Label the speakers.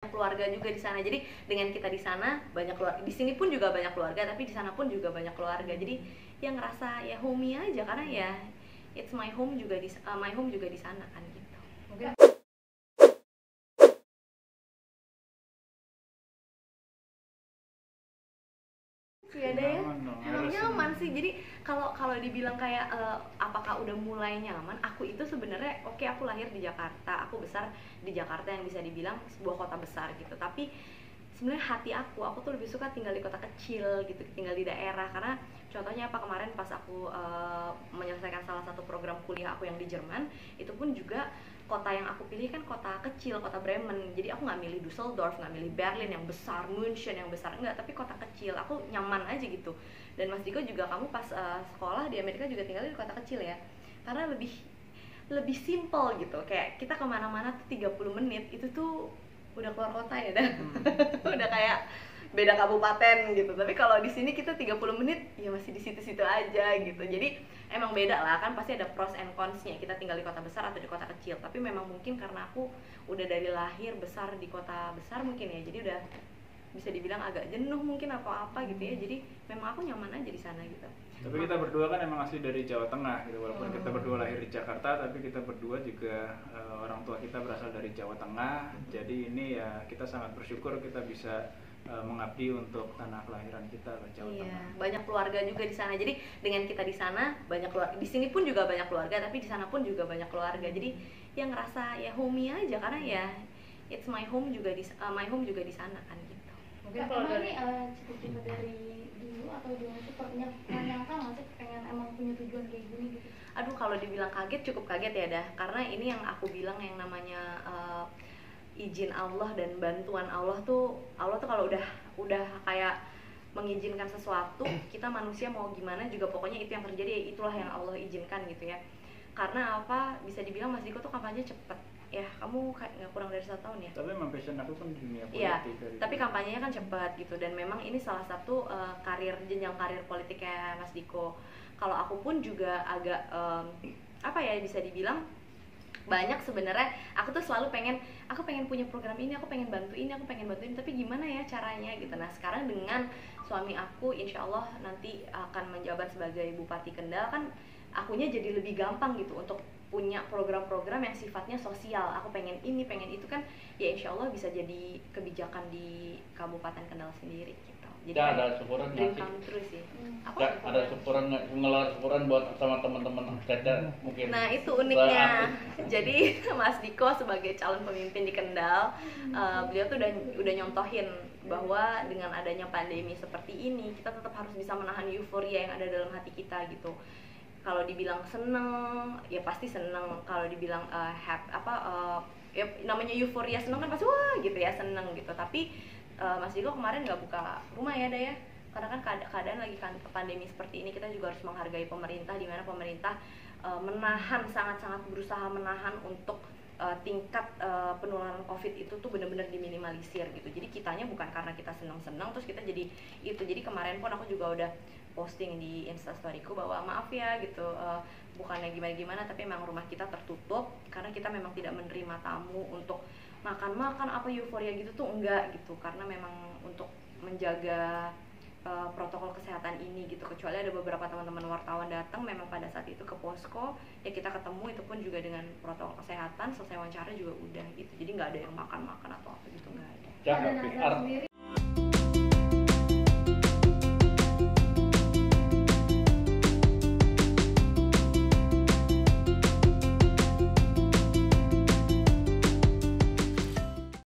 Speaker 1: keluarga juga di sana. Jadi dengan kita di sana banyak keluarga, di sini pun juga banyak keluarga, tapi di sana pun juga banyak keluarga. Jadi yang ngerasa ya homey aja, karena ya it's my home juga my home juga di sana kan gitu.
Speaker 2: Mungkin
Speaker 1: ya deh ya, emang nyaman sih. Jadi kalau dibilang kayak apakah udah mulai nyaman, aku itu sebenarnya oke, aku lahir di Jakarta, aku besar di Jakarta yang bisa dibilang sebuah kota besar gitu, tapi sebenarnya hati aku tuh lebih suka tinggal di kota kecil gitu, tinggal di daerah. Karena contohnya apa, kemarin pas aku menyelesaikan salah satu program kuliah aku yang di Jerman, itu pun juga kota yang aku pilih kan kota kecil, kota Bremen. Jadi aku nggak milih Düsseldorf, nggak milih Berlin yang besar, München yang besar, enggak, tapi kota kecil. Aku nyaman aja gitu. Dan Mas Diko juga, kamu pas sekolah di Amerika juga tinggal di kota kecil ya, karena lebih simple gitu. Kayak kita kemana-mana tuh 30 menit itu tuh udah keluar kota ya dah. Udah kayak beda kabupaten gitu. Tapi kalau di sini kita 30 menit ya masih di situ-situ aja gitu. Jadi emang beda lah, kan pasti ada pros and cons-nya kita tinggal di kota besar atau di kota kecil. Tapi memang mungkin karena aku udah dari lahir besar di kota besar mungkin ya, jadi udah bisa dibilang agak jenuh mungkin apa gitu ya. Jadi memang aku nyaman aja di sana gitu.
Speaker 3: Tapi kita berdua kan emang asli dari Jawa Tengah gitu, walaupun kita berdua lahir di Jakarta, tapi kita berdua juga orang tua kita berasal dari Jawa Tengah. Jadi ini ya kita sangat bersyukur kita bisa mengabdi untuk tanah kelahiran kita, Jawa Tengah.
Speaker 1: Banyak keluarga juga di sana. Jadi dengan kita di sana banyak keluarga, di sini pun juga banyak keluarga, tapi di sana pun juga banyak keluarga. Jadi yang ngerasa ya homey aja, karena ya it's my home juga my home juga di sana kan gitu.
Speaker 2: mungkin kalau dari cita-cita dari dulu atau dulu itu pernah nyangka nggak sih pengen emang punya tujuan kayak gini gitu?
Speaker 1: Aduh, kalau dibilang kaget cukup kaget ya dah, karena ini yang aku bilang yang namanya izin Allah dan bantuan Allah tuh kalau udah kayak mengizinkan sesuatu, kita manusia mau gimana juga pokoknya itu yang terjadi, itulah yang Allah izinkan gitu ya. Karena apa, bisa dibilang Mas Diko tuh kampanye cepet ya, kamu kayak nggak kurang dari 1 tahun ya.
Speaker 3: Tapi memang passion aku kan di dunia politik.
Speaker 1: Iya, tapi kampanyenya kan cepat gitu, dan memang ini salah satu jenjang karir politiknya Mas Diko. Kalau aku pun juga agak apa ya, bisa dibilang banyak sebenarnya. Aku tuh selalu pengen punya program ini, aku pengen bantuin, tapi gimana ya caranya gitu. Nah sekarang dengan suami aku insya Allah nanti akan menjabat sebagai Bupati Kendal, kan akunya jadi lebih gampang gitu untuk punya program-program yang sifatnya sosial. Aku pengen ini, pengen itu kan, ya insya Allah bisa jadi kebijakan di Kabupaten Kendal sendiri gitu. Jadi
Speaker 4: ada syukuran
Speaker 1: dream
Speaker 4: nggak sih?
Speaker 1: come true sih.
Speaker 4: Ada syukuran nggak, ngelar syukuran buat sama teman-teman Caca mungkin?
Speaker 1: Nah itu uniknya. Jadi Mas Diko sebagai calon pemimpin di Kendal, beliau tuh udah nyontohin bahwa dengan adanya pandemi seperti ini, kita tetap harus bisa menahan euforia yang ada dalam hati kita gitu. Kalau dibilang seneng, ya pasti seneng. Kalau dibilang ya namanya euforia seneng kan pasti wah gitu ya, seneng gitu. Tapi Mas Diko kemarin nggak buka rumah ya Daya, karena kan keadaan lagi pandemi seperti ini. Kita juga harus menghargai pemerintah, di mana pemerintah menahan, sangat-sangat berusaha menahan untuk tingkat penularan COVID itu tuh benar-benar diminimalisir gitu. Jadi kitanya bukan karena kita senang-senang terus kita jadi itu. Jadi kemarin pun aku juga udah posting di Instastoryku bahwa maaf ya gitu, bukannya gimana-gimana, tapi memang rumah kita tertutup karena kita memang tidak menerima tamu untuk makan apa euforia gitu tuh enggak gitu, karena memang untuk menjaga protokol kesehatan ini gitu. Kecuali ada beberapa teman-teman wartawan datang memang pada saat itu ke posko ya, kita ketemu, itu pun juga dengan protokol kesehatan, selesai wawancara juga udah gitu. Jadi nggak ada yang makan atau apa gitu, nggak ada.
Speaker 2: Ada nazar sendiri